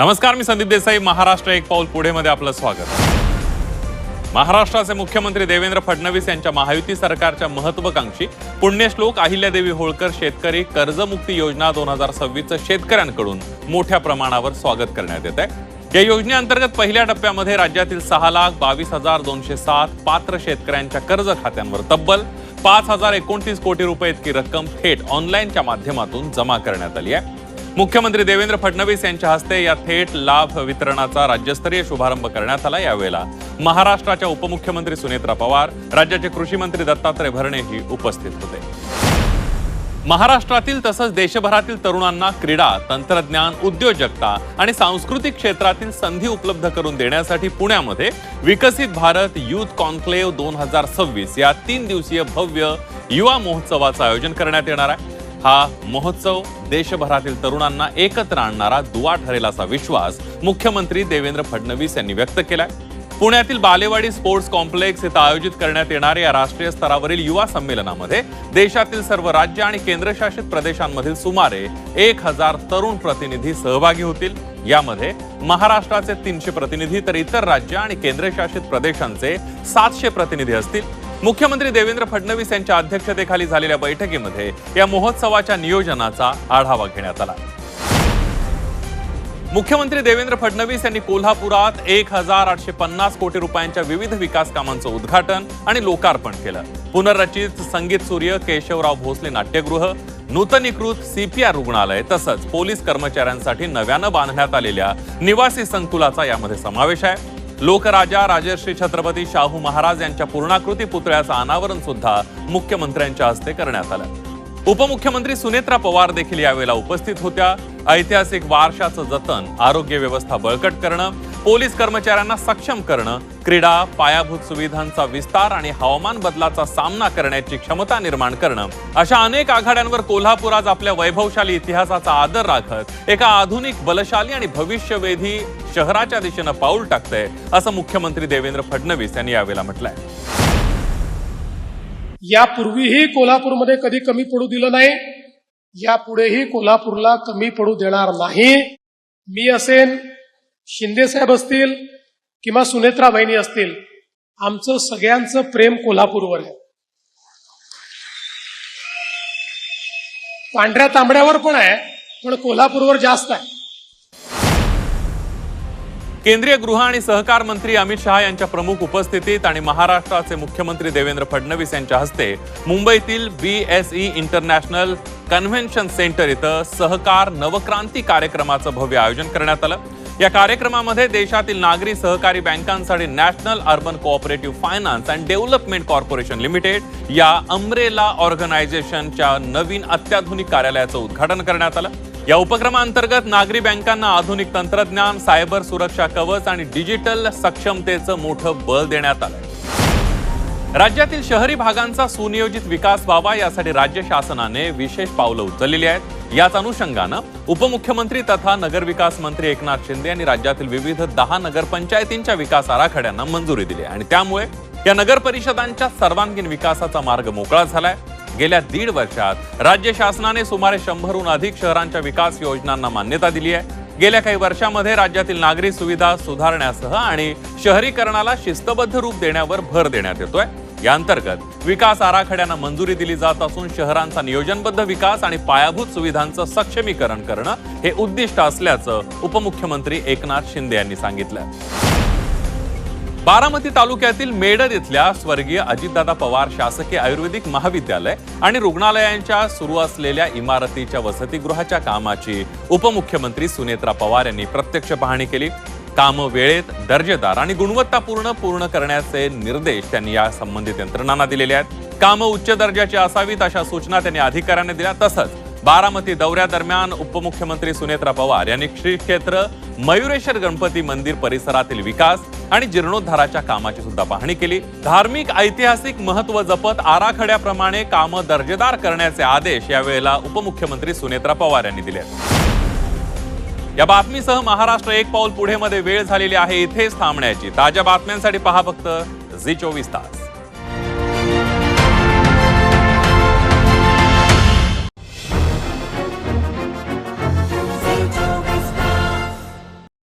नमस्कार, मी संदीप देसाई. महाराष्ट्र एक पाऊल पुढे मध्ये आपलं स्वागत. महाराष्ट्राचे मुख्यमंत्री देवेंद्र फडणवीस यांच्या महायुती सरकारच्या महत्त्वाकांक्षी पुण्यश्लोक अहिल्यादेवी होळकर शेतकरी कर्जमुक्ती योजना 2026चं शेतकऱ्यांकडून मोठ्या प्रमाणावर स्वागत करण्यात येत आहे. या योजनेअंतर्गत पहिल्या टप्प्यामध्ये राज्यातील 6,22,207 पात्र शेतकऱ्यांच्या कर्ज खात्यांवर तब्बल 5,029 कोटी रुपये इतकी रक्कम थेट ऑनलाईनच्या माध्यमातून जमा करण्यात आली आहे. मुख्यमंत्री देवेंद्र फडणवीस यांच्या हस्ते या थेट लाभ वितरणाचा राज्यस्तरीय शुभारंभ करण्यात आला. यावेळेला महाराष्ट्राच्या उपमुख्यमंत्री सुनेत्रा पवार, राज्याचे कृषी मंत्री दत्तात्रय भरणेही उपस्थित होते. महाराष्ट्रातील तसंच देशभरातील तरुणांना क्रीडा, तंत्रज्ञान, उद्योजकता आणि सांस्कृतिक क्षेत्रातील संधी उपलब्ध करून देण्यासाठी पुण्यामध्ये विकसित भारत युथ कॉन्क्लेव्ह 2026 या 3 दिवसीय भव्य युवा महोत्सवाचं आयोजन करण्यात येणार आहे. हा महोत्सव देशभरातील तरुणांना एकत्र आणणारा दुवा ठरेल असा विश्वास मुख्यमंत्री देवेंद्र फडणवीस यांनी व्यक्त केलाय. पुण्यातील बालेवाडी स्पोर्ट्स कॉम्प्लेक्स इथं आयोजित करण्यात येणाऱ्या या राष्ट्रीय स्तरावरील युवा संमेलनामध्ये देशातील सर्व राज्य आणि केंद्रशासित प्रदेशांमधील सुमारे 1,000 तरुण प्रतिनिधी सहभागी होतील. यामध्ये महाराष्ट्राचे 300 प्रतिनिधी तर इतर राज्य आणि केंद्रशासित प्रदेशांचे 700 प्रतिनिधी असतील. मुख्यमंत्री देवेंद्र फडणवीस यांच्या अध्यक्षतेखाली झालेल्या बैठकीमध्ये या महोत्सवाच्या नियोजनाचा आढावा घेण्यात आला. मुख्यमंत्री देवेंद्र फडणवीस यांनी कोल्हापुरात 1,850 कोटी रुपयांच्या विविध विकास कामांचं उद्घाटन आणि लोकार्पण केलं. पुनर्रचित संगीत सूर्य केशवराव भोसले नाट्यगृह, नूतनीकृत CPR रुग्णालय तसंच पोलीस कर्मचाऱ्यांसाठी नव्यानं बांधण्यात आलेल्या निवासी संकुलाचा यामध्ये समावेश आहे. लोकराजा राजर्षी छत्रपती शाहू महाराज यांच्या पूर्णाकृती पुतळ्याचं अनावरण सुद्धा मुख्यमंत्र्यांच्या हस्ते करण्यात आलं. उपमुख्यमंत्री सुनेत्रा पवार देखील यावेळेला उपस्थित होत्या. ऐतिहासिक वारशाचं जतन, आरोग्य व्यवस्था बळकट करणं, पोलीस कर्मचाऱ्यांना सक्षम करणं, क्रीडा, पायाभूत सुविधांचा विस्तार आणि हवामान बदलाचा सामना करण्याची क्षमता निर्माण करणं अशा अनेक आघाड्यांवर कोल्हापूर आज आपल्या वैभवशाली इतिहासाचा आदर राखत एका आधुनिक, बलशाली आणि भविष्यवेधी शहराच्या दिशेनं पाऊल टाकतंय असं मुख्यमंत्री देवेंद्र फडणवीस यांनी यावेळेला म्हटलंय. यापूर्वीही कोल्हापूरमध्ये कधी कमी पडू दिलं नाही, यापुढेही कोल्हापूरला कमी पडू देणार नाही. मी असेन, शिंदे साहेब असतील किंवा सुनेत्रा बहिणी असतील, आमचं सगळ्यांचं प्रेम कोल्हापूरवर आहे. पांढऱ्या तांबड्यावर पण आहे, पण कोल्हापूरवर जास्त आहे. केंद्रीय गृह आणि सहकार मंत्री अमित शहा यांच्या प्रमुख उपस्थितीत आणि महाराष्ट्राचे मुख्यमंत्री देवेंद्र फडणवीस यांच्या हस्ते मुंबईतील BSE इंटरनॅशनल कन्व्हेन्शन सेंटर इथं सहकार नवक्रांती कार्यक्रमाचं भव्य आयोजन करण्यात आलं. या कार्यक्रमामध्ये देशातील नागरी सहकारी बँकांसाठी national urban cooperative finance and development corporation limited या अम्ब्रेला ऑर्गनायझेशनच्या नवीन अत्याधुनिक कार्यालयाचं उद्घाटन करण्यात आलं. या उपक्रमाअंतर्गत नागरी बँकांना आधुनिक तंत्रज्ञान, सायबर सुरक्षा कवच आणि डिजिटल सक्षमतेचं मोठं बळ देण्यात आलं. राज्यातील शहरी भागांचा सुनियोजित विकास व्हावा यासाठी राज्य शासनाने विशेष पावलं उचललेली आहेत. याच अनुषंगानं उपमुख्यमंत्री तथा नगरविकास मंत्री एकनाथ शिंदे यांनी राज्यातील विविध 10 नगरपंचायतींच्या विकास आराखड्यांना मंजुरी दिली आणि त्यामुळे या नगर परिषदांच्या सर्वांगीण विकासाचा मार्ग मोकळा झालाय. गेल्या 1.5 वर्षात राज्य शासनाने सुमारे 100हून अधिक शहरांच्या विकास योजनांना मान्यता दिली आहे. गेल्या काही वर्षांमध्ये राज्यातील नागरी सुविधा सुधारण्यासह आणि शहरीकरणाला शिस्तबद्ध रूप देण्यावर भर देण्यात येतोय. या अंतर्गत विकास आराखड्यांना मंजुरी दिली जात असून शहरांचा नियोजनबद्ध विकास आणि पायाभूत सुविधांचं सक्षमीकरण करणं हे उद्दिष्ट असल्याचं उपमुख्यमंत्री एकनाथ शिंदे यांनी सांगितलं. बारामती तालुक्यातील मेडद इथल्या स्वर्गीय अजितदादा पवार शासकीय आयुर्वेदिक महाविद्यालय आणि रुग्णालयांच्या सुरू असलेल्या इमारतीच्या वसतिगृहाच्या कामाची उपमुख्यमंत्री सुनेत्रा पवार यांनी प्रत्यक्ष पाहणी केली. कामं वेळेत, दर्जेदार आणि गुणवत्तापूर्ण करण्याचे निर्देश त्यांनी या संबंधित यंत्रणांना दिलेले आहेत. कामं उच्च दर्जाची असावीत अशा सूचना त्यांनी अधिकाऱ्यांना दिल्या. तसंच बारामती दौऱ्यादरम्यान उपमुख्यमंत्री सुनेत्रा पवार यांनी श्री क्षेत्र मयुरेश्वर गणपती मंदिर परिसरातील विकास आणि जीर्णोद्धाराच्या कामाची सुद्धा पाहणी केली. धार्मिक ऐतिहासिक महत्त्व जपत आराखड्याप्रमाणे कामं दर्जेदार करण्याचे आदेश यावेळेला उपमुख्यमंत्री सुनेत्रा पवार यांनी दिले. या बातमीसह महाराष्ट्र एक पाऊल पुढे मध्ये वेळ झालेली आहे इथेच थांबण्याची. ताज्या बातम्यांसाठी पहा फक्त झी 24 तास.